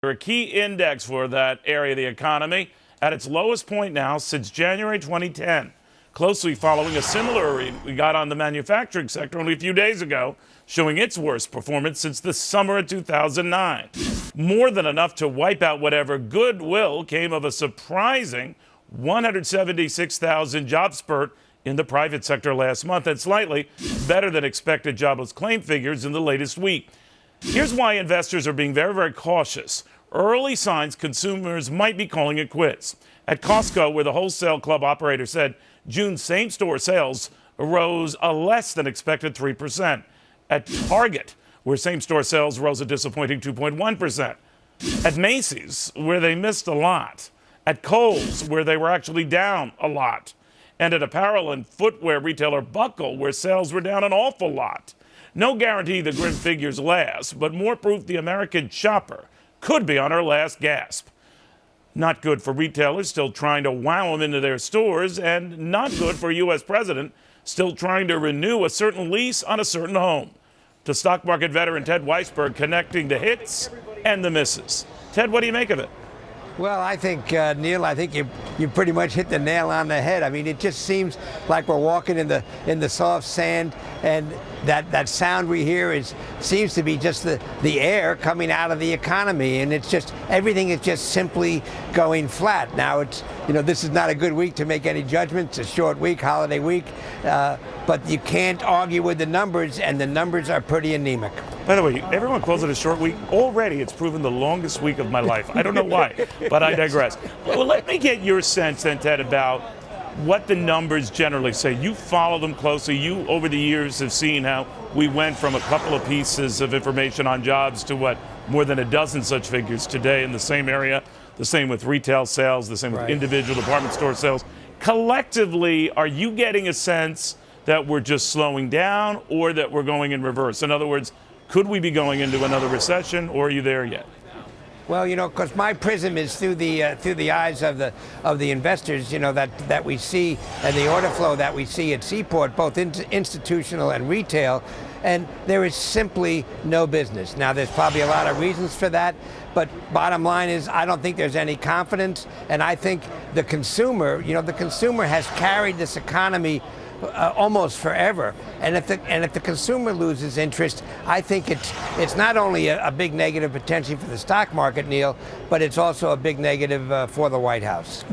A key index for that area of the economy at its lowest point now since January 2010, closely following a similar read we got on the manufacturing sector only a few days ago, showing its worst performance since the summer of 2009. More than enough to wipe out whatever goodwill came of a surprising 176,000 job spurt in the private sector last month, and slightly better than expected jobless claim figures in the latest week. Here's why investors are being very, very cautious. Early signs consumers might be calling it quits. At Costco, where the wholesale club operator said June same-store sales rose a less than expected 3%. At Target, where same-store sales rose a disappointing 2.1%. At Macy's, where they missed a lot. At Kohl's, where they were actually down a lot. And at apparel and footwear retailer Buckle, where sales were down an awful lot. No guarantee the grim figures last, but more proof the American shopper could be on her last gasp. Not good for retailers still trying to wow them into their stores, and not good for a U.S. president still trying to renew a certain lease on a certain home. To stock market veteran Ted Weisberg connecting the hits and the misses. Ted, what do you make of it? Well, I think, Neil, I think you pretty much hit the nail on the head. I mean, it just seems like we're walking in the soft sand, and that sound we hear seems to be just the air coming out of the economy, and it's just everything is just simply going flat. Now this is not a good week to make any judgments. It's a short week, holiday week, but you can't argue with the numbers, and the numbers are pretty anemic. By the way, everyone calls it a short week. Already, it's proven the longest week of my life. I don't know why, but I digress. Well, let me get your sense then, Ted, about what the numbers generally say. You follow them closely. You, over the years, have seen how we went from a couple of pieces of information on jobs to more than a dozen such figures today in the same area. The same with retail sales, the same with individual department store sales. Collectively, are you getting a sense that we're just slowing down or that we're going in reverse? In other words, could we be going into another recession, or are you there yet? Well, because my prism is through the eyes of the investors, that we see, and the order flow that we see at Seaport, both institutional and retail, and there is simply no business. Now, there's probably a lot of reasons for that, but bottom line is I don't think there's any confidence, and I think the consumer has carried this economy almost forever, and if the consumer loses interest, I think it's not only a big negative potentially for the stock market, Neil, but it's also a big negative for the White House.